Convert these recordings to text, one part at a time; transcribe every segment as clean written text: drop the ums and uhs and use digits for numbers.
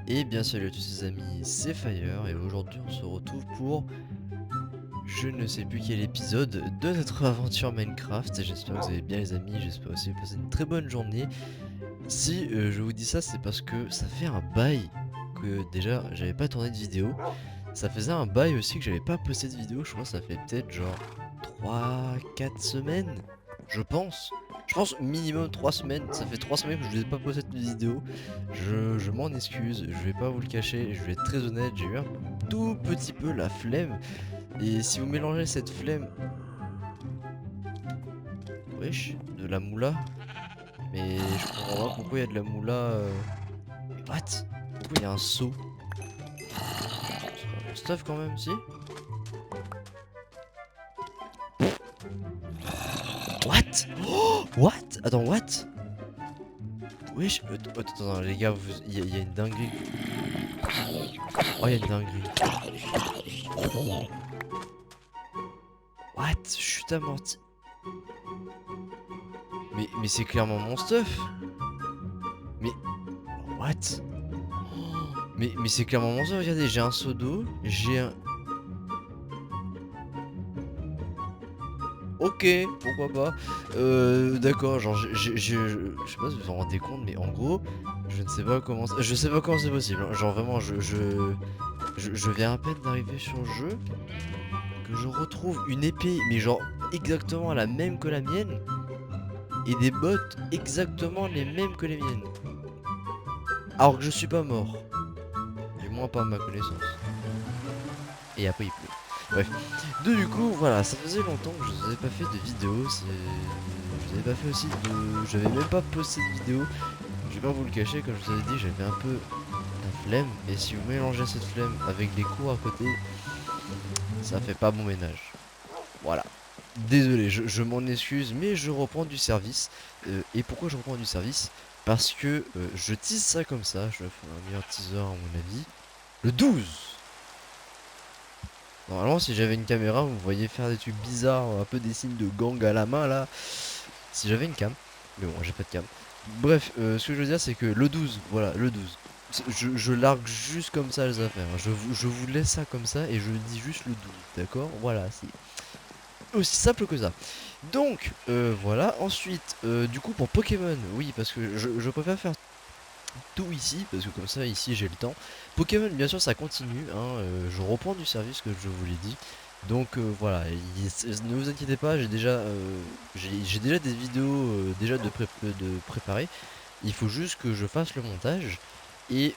Et bien salut à tous les amis, c'est Fire et aujourd'hui on se retrouve pour je ne sais plus quel épisode de notre aventure Minecraft. Et j'espère que vous allez bien les amis, j'espère aussi que vous passez une très bonne journée. Si je vous dis ça, c'est parce que ça fait un bail que déjà j'avais pas tourné de vidéo. Ça faisait un bail aussi que j'avais pas posté de vidéo, je crois que ça fait peut-être genre 3 4 semaines, je pense. Je pense minimum 3 semaines, ça fait 3 semaines que je vous ai pas posté de vidéo. Je m'en excuse, je vais pas vous le cacher, je vais être très honnête, j'ai eu un tout petit peu la flemme. Et si vous mélangez cette flemme, wesh, de la moula, mais je comprends pas pourquoi il y a de la moula. Mais what? Pourquoi il y a un seau? C'est pas mon stuff quand même, si? What? Oh, what? Attends, what? Wesh, attends, les gars, il y a une dinguerie. Oh, il y a une dinguerie. What? Chute amortie. Mais c'est clairement mon stuff. Mais what? Mais c'est clairement mon stuff. Regardez, j'ai un seau d'eau. J'ai un. Ok, pourquoi pas. D'accord, genre, je sais pas si vous vous en rendez compte, mais en gros, je ne sais pas comment. Je sais pas comment c'est possible, hein. Genre, vraiment, je viens à peine d'arriver sur le jeu que je retrouve une épée, mais genre exactement la même que la mienne, et des bottes exactement les mêmes que les miennes. Alors que je suis pas mort. Du moins pas à ma connaissance. Et après il pleut. Bref. Du coup, voilà, ça faisait longtemps que je vous avais pas fait de vidéo. Je vous avais pas fait aussi de. J'avais même pas posté de vidéo. Je vais pas vous le cacher, comme je vous avais dit, j'avais un peu la flemme. Et si vous mélangez cette flemme avec les cours à côté, ça fait pas bon ménage. Voilà. Désolé, je m'en excuse, mais je reprends du service. Et pourquoi je reprends du service? Parce que je tease ça comme ça, je fais un meilleur teaser à mon avis. Le 12. Normalement, si j'avais une caméra, vous me voyez faire des trucs bizarres, un peu des signes de gang à la main là. Si j'avais une cam. Mais bon, j'ai pas de cam. Bref, ce que je veux dire, c'est que le 12, voilà, le 12. Je largue juste comme ça les affaires, hein. Je vous laisse ça comme ça et je dis juste le 12, d'accord? Voilà, c'est aussi simple que ça. Donc, voilà. Ensuite, du coup, pour Pokémon, oui, parce que je préfère faire tout ici, parce que comme ça, ici, j'ai le temps. Pokémon, bien sûr, ça continue, hein, je reprends du service que je vous l'ai dit. Donc, voilà, ne vous inquiétez pas, j'ai déjà des vidéos déjà de préparer. Il faut juste que je fasse le montage. Et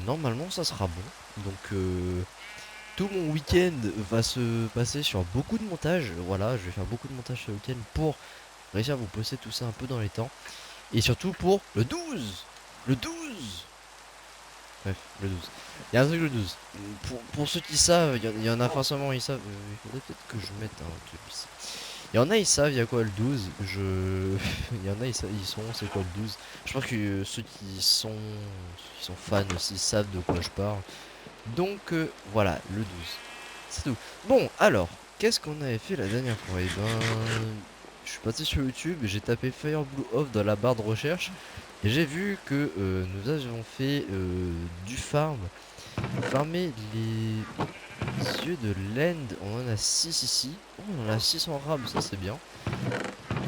normalement, ça sera bon. Donc, tout mon week-end va se passer sur beaucoup de montage. Voilà, je vais faire beaucoup de montage ce week-end pour réussir à vous poster tout ça un peu dans les temps. Et surtout pour le 12. Le 12. Bref, le 12. Il y a un truc le 12. Pour ceux qui savent, il y en a forcément, ils savent. Il faudrait peut-être que je mette un truc ici. Il y en a, ils savent, il y a quoi le 12. Il y en a, ils sont, c'est quoi le 12. Je pense que ceux qui sont fans aussi savent de quoi je parle. Donc, voilà, le 12. C'est tout. Bon, alors, qu'est-ce qu'on avait fait la dernière fois? Eh ben, je suis parti sur YouTube, j'ai tapé Fire Blue Off dans la barre de recherche et j'ai vu que nous avions fait du farm. Farmer les yeux de l'end, on en a 6 ici. Oh, on en a 6 en rab, ça c'est bien.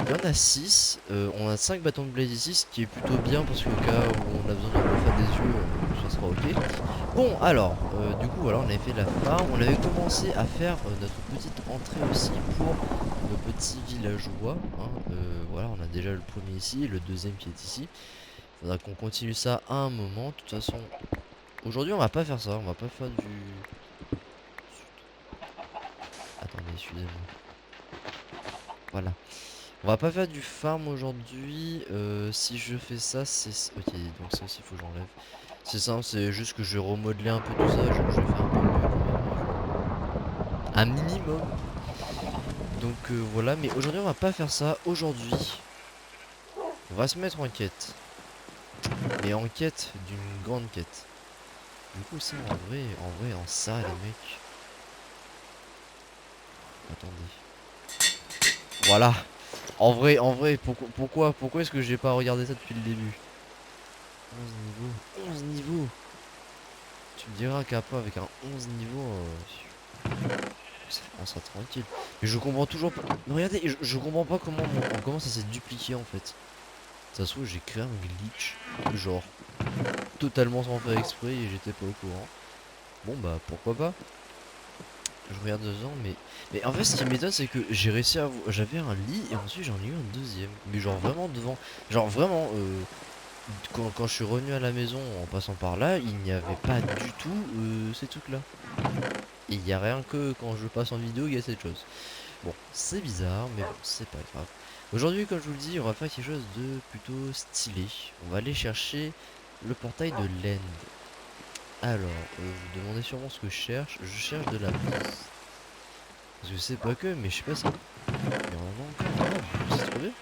Il y en a 6, on a 5 bâtons de blaze ici, ce qui est plutôt bien parce qu'au cas où on a besoin de refaire des yeux, ça sera ok. Bon, alors, du coup, voilà, on avait fait la farm, on avait commencé à faire notre petite entrée aussi pour nos petits villageois, hein. Voilà, on a déjà le premier ici, le deuxième qui est ici. Faudra qu'on continue ça à un moment. De toute façon, aujourd'hui, on va pas faire ça, on va pas faire du. Attendez, excusez-moi. Voilà. On va pas faire du farm aujourd'hui. Si je fais ça, c'est. Ok, donc ça aussi, il faut que j'enlève. C'est simple, c'est juste que je vais remodeler un peu tout ça. Je vais faire un peu mieux quand même, un minimum. Donc voilà, mais aujourd'hui, on va pas faire ça. Aujourd'hui, on va se mettre en quête. Mais en quête d'une grande quête. Du coup, ça, en ça, les mecs. Attendez. Voilà. En vrai, pourquoi est-ce que j'ai pas regardé ça depuis le début? 11 niveaux. 11 niveaux. Tu me diras qu'après, avec un 11 niveaux, on sera tranquille. Mais je comprends toujours pas. Mais regardez, je comprends pas comment ça s'est dupliqué en fait. Ça se trouve, j'ai créé un glitch. Genre, totalement sans faire exprès et j'étais pas au courant. Bon, bah, pourquoi pas. Je regarde dedans, mais en fait, ce qui m'étonne, c'est que j'ai réussi à. J'avais un lit et ensuite j'en ai eu un deuxième. Mais genre, vraiment devant. Genre, vraiment, quand je suis revenu à la maison en passant par là, il n'y avait pas du tout ces trucs-là. Et il y a rien que quand je passe en vidéo, il y a cette chose. Bon, c'est bizarre, mais bon, c'est pas grave. Aujourd'hui, comme je vous le dis, on va faire quelque chose de plutôt stylé. On va aller chercher le portail de l'End. Alors, vous vous demandez sûrement ce que je cherche. Je cherche de la bouffe. Parce que c'est pas que, mais je sais pas si. Il y en a encore. Ah, c'est trop bien.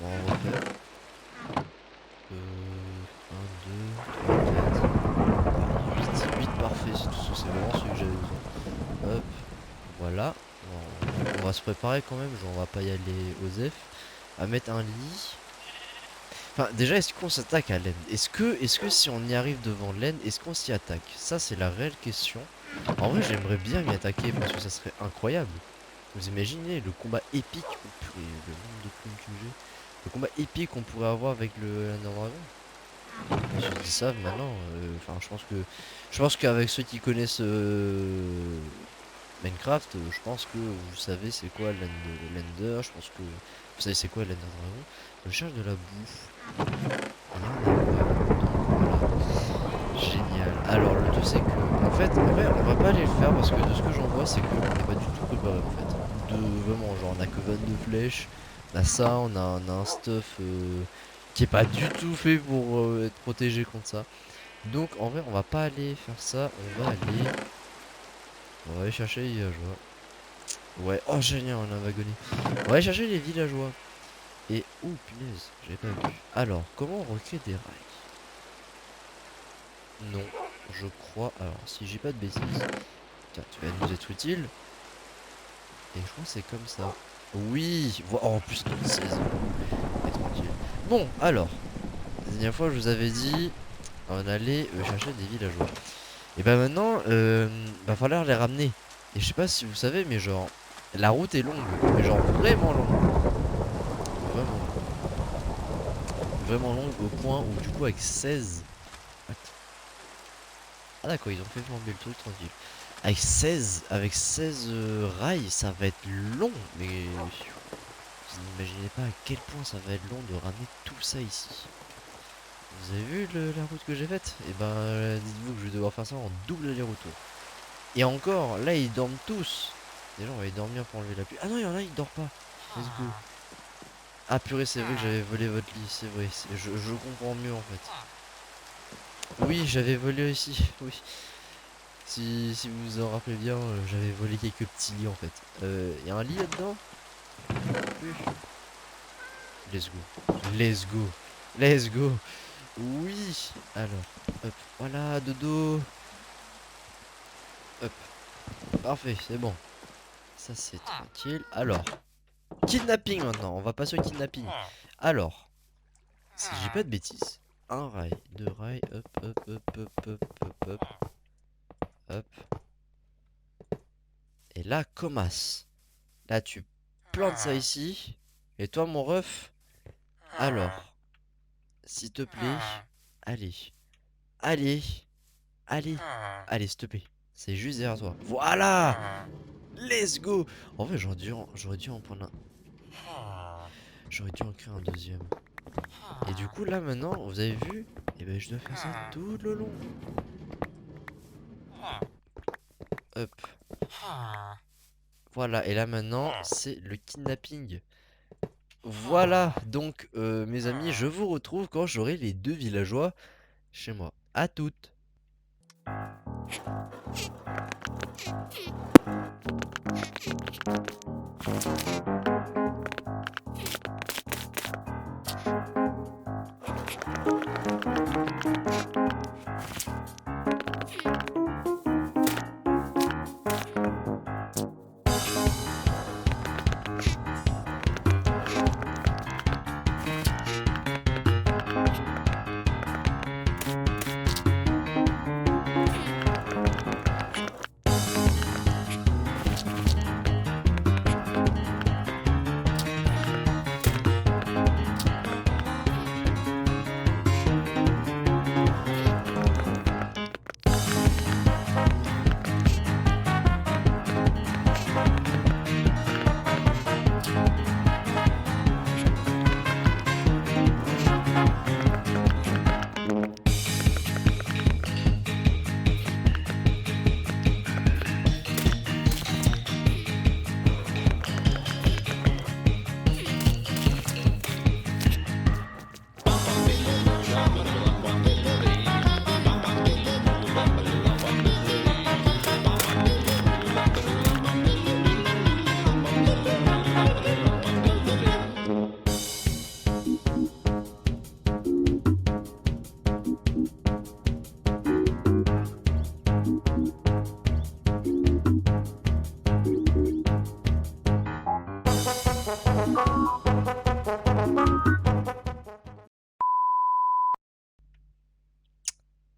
On va en refaire. 1, 2, 3, 4. 8 parfait, c'est tout ça. C'est vraiment ce que j'avais besoin. Hop, voilà. On va se préparer quand même. Genre, on va pas y aller aux F. À mettre un lit. Enfin, déjà, est-ce qu'on s'attaque à l'End? Est-ce que si on y arrive devant l'End, est-ce qu'on s'y attaque? Ça, c'est la réelle question. En vrai, j'aimerais bien m'y attaquer parce que ça serait incroyable. Vous imaginez le combat épique, oh, purée, le nombre de plumes que j'ai. Le combat épique qu'on pourrait avoir avec le l'Ender Dragon. Je dis ça maintenant. Enfin, je pense qu'avec ceux qui connaissent Minecraft, je pense que vous savez c'est quoi l'Ender. Je pense que vous savez c'est quoi l'Ender Dragon. Je cherche de la bouffe. Il y en a pas. Donc voilà. Génial. Alors le tout c'est que en fait en vrai on va pas aller le faire parce que de ce que j'en vois c'est qu'on n'est pas du tout préparé en fait. Vraiment genre on a que 22 flèches. On a ça, on a un stuff qui est pas du tout fait pour être protégé contre ça. Donc en vrai on va pas aller faire ça. On va aller chercher les villageois. Ouais, oh génial on a un wagonnet. On va aller chercher les villageois. Et oh punaise, j'avais pas vu. Alors comment on recrée des rails? Non, je crois. Alors, si j'ai pas de bêtises, tiens, tu vas nous être utile. Et je crois que c'est comme ça. Oui, oh, en plus 16. Et tranquille. Bon, alors, la dernière fois, je vous avais dit, on allait chercher des villageois. Et bah maintenant, va falloir les ramener. Et je sais pas si vous savez, mais genre, la route est longue, mais genre vraiment longue, vraiment, vraiment longue au point où du coup avec 16. Ah d'accord, ils ont fait flamber le truc tranquille. Avec seize rails, ça va être long, mais vous n'imaginez pas à quel point ça va être long de ramener tout ça ici. Vous avez vu la route que j'ai faite? Et ben, dites-vous que je vais devoir faire ça en double aller-retour. Et encore, là ils dorment tous. Déjà, on va y dormir pour enlever la pluie. Ah non, il y en a, il dort pas. Let's go. Ah purée, c'est vrai que j'avais volé votre lit, c'est vrai. Je comprends mieux en fait. Oui, j'avais volé ici, oui. Si vous vous en rappelez bien, j'avais volé quelques petits lits en fait. Y a un lit là-dedans? Oui. Let's go. Let's go. Let's go. Oui. Alors, hop. Voilà, dodo. Hop. Parfait, c'est bon. Ça, c'est tranquille. Alors, kidnapping maintenant. On va passer au kidnapping. Alors, si j'ai pas de bêtises. Un rail, deux rails. Hop, hop, hop, hop, hop, hop, hop. Hop. Et là, commence. Là, tu plantes ça ici. Et toi, mon ref. Alors, s'il te plaît. Allez. Allez. Allez. Allez, s'il te plaît. C'est juste derrière toi. Voilà. Let's go. En vrai, j'aurais dû en prendre un. J'aurais dû en créer un deuxième. Et du coup, là, maintenant, vous avez vu? Et ben, je dois faire ça tout le long. Hop. Voilà. Et là, maintenant, c'est le kidnapping. Voilà. Donc, mes amis, je vous retrouve quand j'aurai les deux villageois chez moi. À toutes.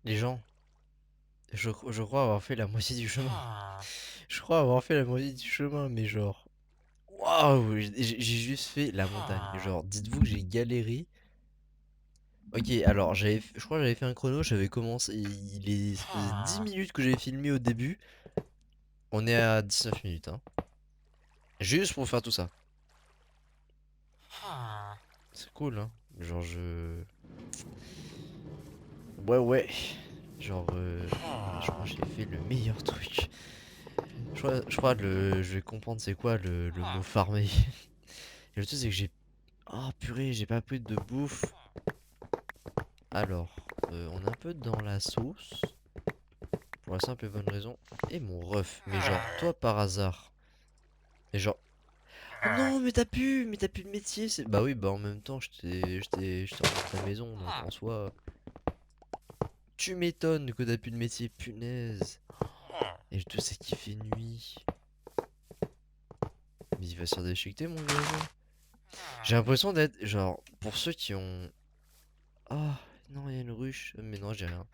Les gens, je crois avoir fait la moitié du chemin. Je crois avoir fait la moitié du chemin, mais genre... Waouh, j'ai juste fait la montagne. Genre, dites-vous que j'ai galéré. Ok, alors je crois que j'avais fait un chrono, j'avais commencé, ça faisait 10 minutes que j'avais filmé au début. On est à 19 minutes, hein. Juste pour faire tout ça. C'est cool, hein. Genre, Ouais, ouais. Genre, je crois que j'ai fait le meilleur truc. Je crois je vais comprendre c'est quoi le mot farmer. Et le truc, c'est que j'ai... Ah, purée, j'ai pas pris de bouffe. Alors, on est un peu dans la sauce. Pour la simple et bonne raison. Et mon ref. Mais genre, toi par hasard. Et genre... Oh non, mais t'as plus de métier. Bah oui, bah en même temps, je t'ai rendu ta maison. Donc en soi, tu m'étonnes que t'as plus de métier, punaise. Et je te sais qu'il fait nuit. Mais il va se faire déchiqueter, mon gars. J'ai l'impression d'être, genre, pour ceux qui ont... Ah, non, il y a une ruche. Mais non, j'ai rien.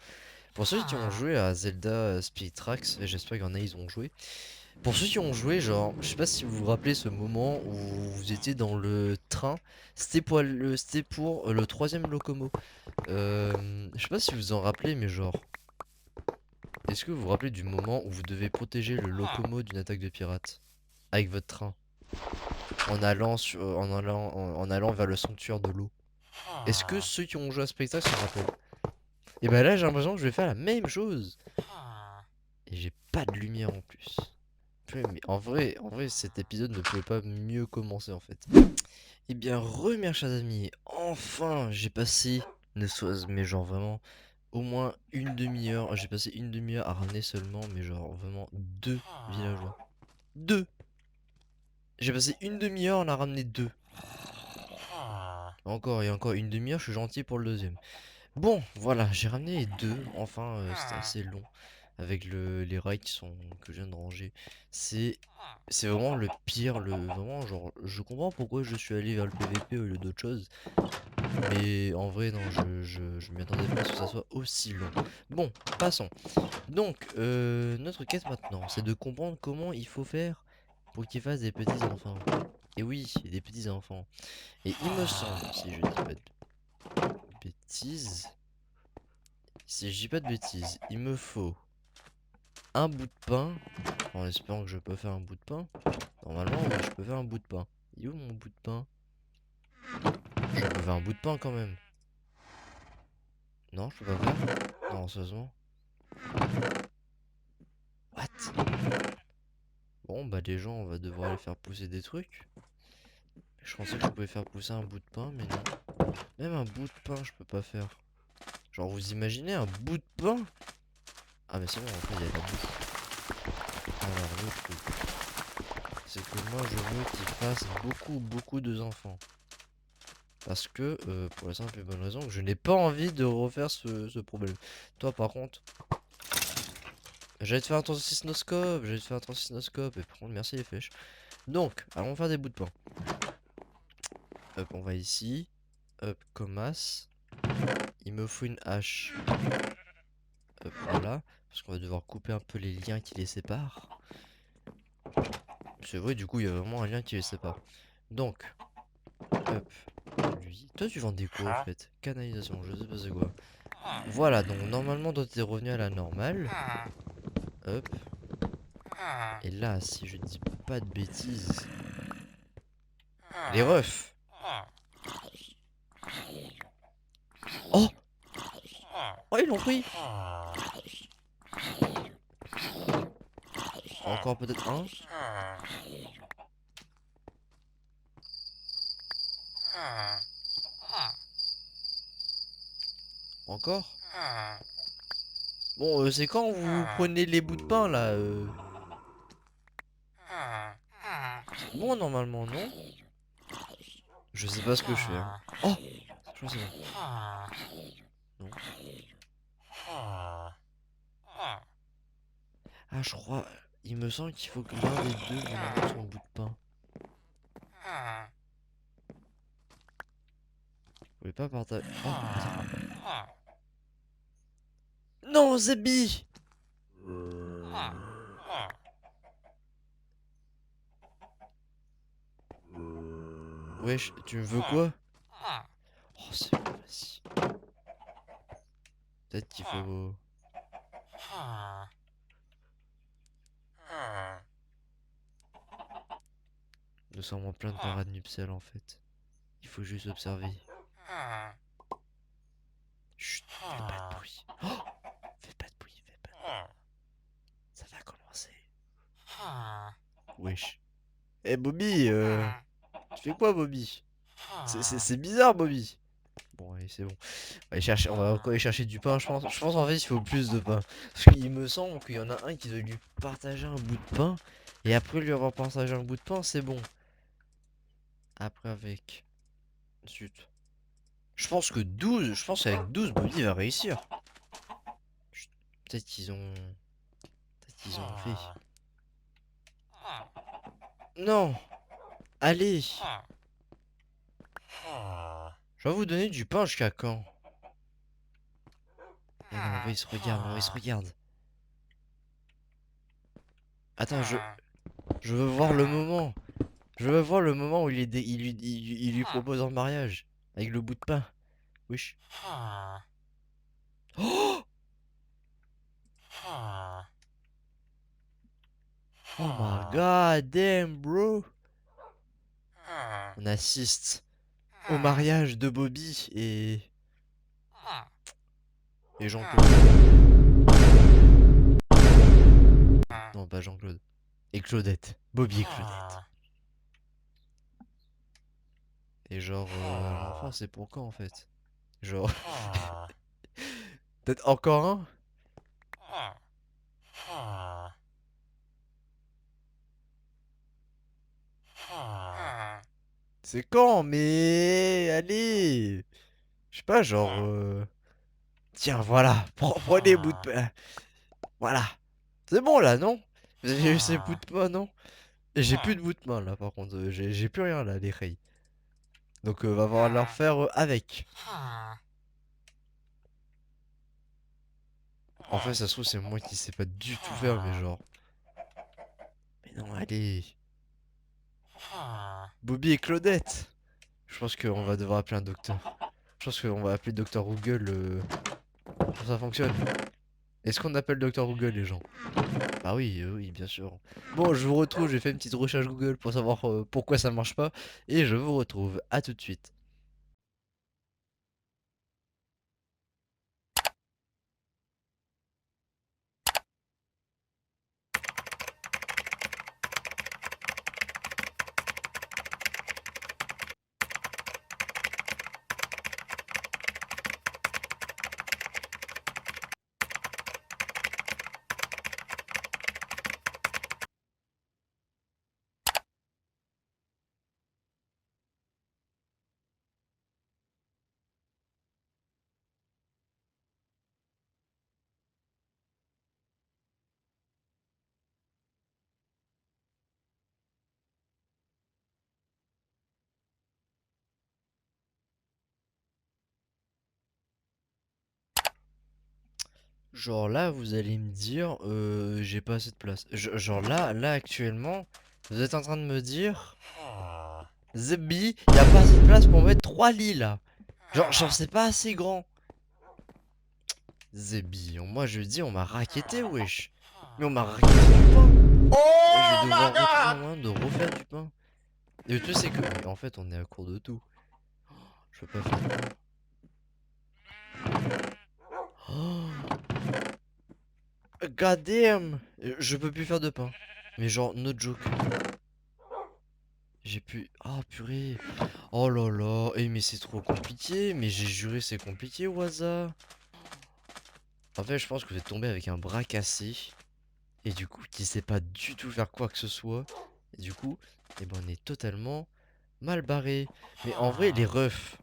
Pour ceux qui ont joué à Zelda Spirit Tracks, et j'espère qu'il y en a, ils ont joué. Pour ceux qui ont joué, genre, je sais pas si vous vous rappelez ce moment où vous étiez dans le train. C'était pour le troisième locomo. Je sais pas si vous vous en rappelez, mais genre, est-ce que vous vous rappelez du moment où vous devez protéger le locomo d'une attaque de pirates avec votre train en allant en allant vers le sanctuaire de l'eau? Est-ce que ceux qui ont joué à Spectacle s'en rappellent? Et bah là, j'ai l'impression que je vais faire la même chose. Et j'ai pas de lumière en plus. Purée, mais en vrai, cet épisode ne pouvait pas mieux commencer en fait. Eh bien, mes chers amis, enfin, j'ai passé, mais genre vraiment, au moins une demi-heure. J'ai passé une demi-heure à ramener seulement, mais genre vraiment deux villageois. Deux! J'ai passé une demi-heure, on a ramené deux. Encore et encore une demi-heure, je suis gentil pour le deuxième. Bon, voilà, j'ai ramené les deux. Enfin, c'était assez long. Avec les rails que je viens de ranger. C'est c'est vraiment le pire, vraiment genre je comprends pourquoi je suis allé vers le PVP au lieu d'autre chose. Mais en vrai non, je m'y attendais pas à ce que ça soit aussi long. Bon, passons. Donc, notre quête maintenant, c'est de comprendre comment il faut faire pour qu'ils fassent des petits enfants. Et oui, des petits enfants. Et il me semble, si je dis pas de bêtises, si je dis pas de bêtises, il me faut un bout de pain, en espérant que je peux faire un bout de pain. Normalement, oui, je peux faire un bout de pain. Il est où mon bout de pain? Je peux faire un bout de pain quand même. Non, je peux pas faire. Non, sérieusement. What? Bon, bah les gens, on va devoir aller faire pousser des trucs. Je pensais que je pouvais faire pousser un bout de pain, mais non. Même un bout de pain, je peux pas faire. Genre, vous imaginez un bout de pain? Ah, mais c'est bon, en fait, il y a de la bouffe. Alors, le truc, c'est que moi, je veux qu'il fasse beaucoup de enfants. Parce que, pour la simple et bonne raison, que je n'ai pas envie de refaire ce problème. Toi, par contre, j'allais te faire un transisnoscope, j'allais te faire un transisnoscope, et par contre, merci les flèches. Donc, allons faire des bouts de pain. Hop, on va ici. Hop, commas. Il me faut une hache. Hop, voilà. Parce qu'on va devoir couper un peu les liens qui les séparent. C'est vrai, du coup, il y a vraiment un lien qui les sépare. Donc, hop, lui. Toi, tu vends des quoi, en fait? Canalisation, je sais pas c'est quoi. Voilà, donc normalement, toi, t'es revenu à la normale. Hop. Et là, si je dis pas de bêtises... Les refs! Oh! Oh, ils l'ont pris! Encore peut-être un? Encore? Bon, c'est quand vous prenez les bouts de pain, là C'est bon, normalement, non? Je sais pas ce que je fais, hein. Oh! Je crois que c'est bon. Non. Ah, je crois... Il me semble qu'il faut que l'un des deux me ramène son bout de pain. Vous pouvez pas partager... Oh, putain. Non, Zebi! Wesh, tu me veux quoi? Oh, c'est bon, vas-y. Peut-être qu'il faut... Nous sommes en pleine parade nuptiale en fait. Il faut juste observer. Chut, fais pas de bruit. Oh, fais pas de bruit, fais pas de bruit. Ça va commencer. Wesh. Eh Bobby, tu fais quoi Bobby? C'est bizarre Bobby. Bon, allez, c'est bon. On va encore aller chercher du pain, je pense. Je pense en fait il faut plus de pain. Parce qu'il me semble qu'il y en a un qui doit lui partager un bout de pain. Et après lui avoir partagé un bout de pain, c'est bon. Après avec... Zut. Je pense qu'avec 12 Bobby va réussir. Chut, Peut-être qu'ils ont... Peut-être qu'ils ont fait. Non! Allez! Je vais vous donner du pain jusqu'à quand? Et non, on va, il se regarde, on va, il se regarde. Attends, je veux voir le moment. Je veux voir le moment où il lui propose en mariage. Avec le bout de pain. Wesh. Oh! Oh my god damn, bro! On assiste au mariage de Bobby et Jean-Claude. Non, pas Jean-Claude. Et Claudette. Bobby et Claudette. Et genre, l'enfant, c'est pour quand en fait? Genre, peut-être encore un? C'est quand? Mais allez! Je sais pas, genre, tiens, voilà, prenez bout de pain. Voilà. C'est bon là, non? Vous avez eu ces bouts de pain, non? Et j'ai plus de bout de main là, par contre, j'ai plus rien là, les rayes. Donc, va falloir leur faire avec. En fait, ça se trouve, c'est moi qui sais pas du tout faire, mais genre. Mais non, allez. Bobby et Claudette. Je pense qu'on va devoir appeler un docteur. Je pense qu'on va appeler Docteur Google pour que ça fonctionne. Est-ce qu'on appelle Docteur Google les gens? Bah oui, oui, bien sûr. Bon, je vous retrouve, j'ai fait une petite recherche Google pour savoir pourquoi ça marche pas. Et je vous retrouve, à tout de suite. Genre là, vous allez me dire, j'ai pas assez de place. Genre là, actuellement, vous êtes en train de me dire, Zebby, y a pas assez de place pour mettre 3 lits là. Genre c'est pas assez grand. Zebby, moi je dis, on m'a racketté, wesh. Mais on m'a racketté du pain. Et je vais devoir retrouver un moyen de refaire du pain. Et le truc c'est que, en fait, on est à court de tout. Je peux pas faire. Oh, God damn! Je peux plus faire de pain. Mais genre, no joke. J'ai pu... Ah, purée. Oh là là. Eh, mais c'est trop compliqué. Mais j'ai juré, c'est compliqué, Waza. En fait, je pense que vous êtes tombé avec un bras cassé. Et du coup, qui sait pas du tout faire quoi que ce soit. Et du coup, eh ben, on est totalement mal barré. Mais en vrai, les refs.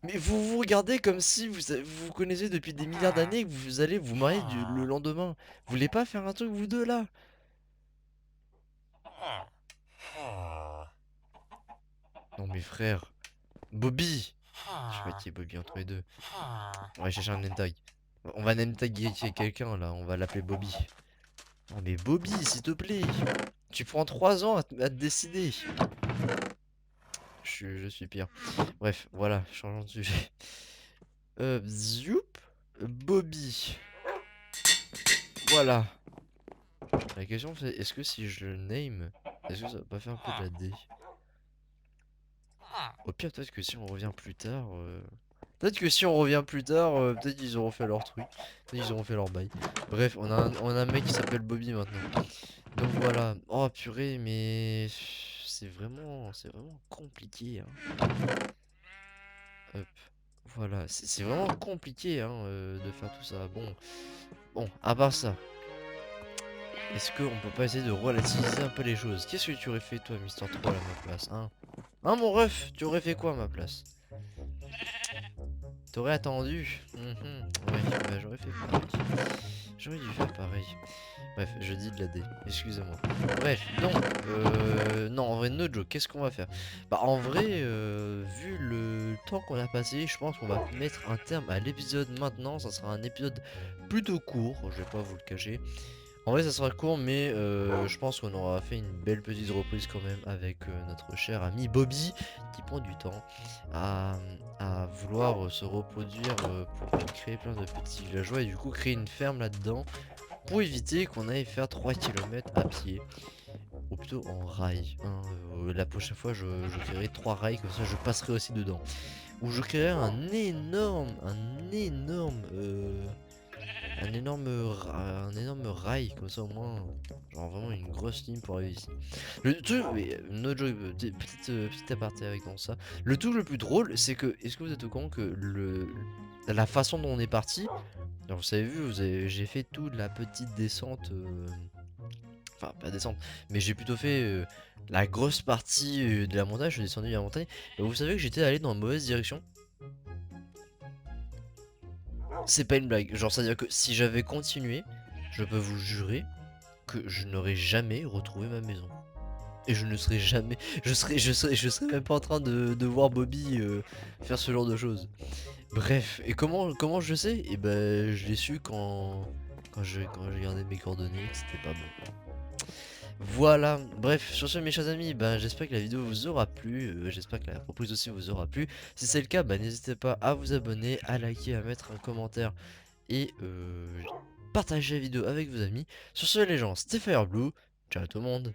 Mais vous vous regardez comme si vous vous connaissez depuis des milliards d'années et que vous allez vous marier le lendemain. Vous voulez pas faire un truc, vous deux, là? Non, mes frères. Bobby! Je sais pas qui est Bobby entre les deux. On va chercher un hentai. On va name taguer quelqu'un là, on va l'appeler Bobby. Non mais Bobby, s'il te plaît. Tu prends 3 ans à te décider. Je suis pire. Bref, voilà, changeons de sujet. Zoup. Bobby. Voilà. La question c'est, est-ce que si je name, est-ce que ça va pas faire un peu de la D? Au pire, peut-être que si on revient plus tard... Peut-être que si on revient plus tard, peut-être qu'ils auront fait leur truc. Peut-être qu'ils auront fait leur bail. Bref, on a un mec qui s'appelle Bobby maintenant. Donc voilà. Oh purée, mais... C'est vraiment compliqué, hein. Hop. Voilà, c'est vraiment compliqué, hein, de faire tout ça. Bon, à part ça, est-ce qu'on peut pas essayer de relativiser un peu les choses? Qu'est-ce que tu aurais fait toi, Mister Troll, à ma place, hein? Hein, mon ref, tu aurais fait quoi à ma place? T'aurais attendu? Ouais, bah j'aurais fait pareil. J'aurais dû faire pareil. Bref, je dis de la D, excusez-moi. Bref, donc, non, en vrai, no joke, qu'est-ce qu'on va faire? Bah, en vrai, vu le temps qu'on a passé, je pense qu'on va mettre un terme à l'épisode maintenant. Ça sera un épisode plutôt court, je vais pas vous le cacher. En vrai, ça sera court, mais je pense qu'on aura fait une belle petite reprise quand même avec notre cher ami Bobby, qui prend du temps à, à vouloir se reproduire pour créer plein de petits villageois et du coup créer une ferme là-dedans pour éviter qu'on aille faire 3 kilomètres à pied, ou plutôt en rail, hein. La prochaine fois, je créerai 3 rails, comme ça je passerai aussi dedans. Ou je créerai un énorme rail, comme ça au moins, genre vraiment une grosse ligne pour arriver ici. Le truc, mais no joke, petite aparté avec dans ça. Le truc le plus drôle, c'est que, est-ce que vous êtes au courant que la façon dont on est parti, alors vous avez vu, j'ai fait toute la petite descente, enfin pas descente, mais j'ai plutôt fait la grosse partie de la montagne, je suis descendu de la montagne, et vous savez que j'étais allé dans la mauvaise direction. C'est pas une blague, genre c'est à dire que si j'avais continué, je peux vous jurer que je n'aurais jamais retrouvé ma maison. Et je ne serais jamais, je serais même pas en train de voir Bobby faire ce genre de choses. Bref, et comment je sais? Et ben je l'ai su quand j'ai regardé mes coordonnées que c'était pas bon. Voilà, bref, sur ce mes chers amis, ben, j'espère que la vidéo vous aura plu, j'espère que la reprise aussi vous aura plu. Si c'est le cas, ben, n'hésitez pas à vous abonner, à liker, à mettre un commentaire et partager la vidéo avec vos amis. Sur ce les gens, c'était Fireblue, ciao tout le monde.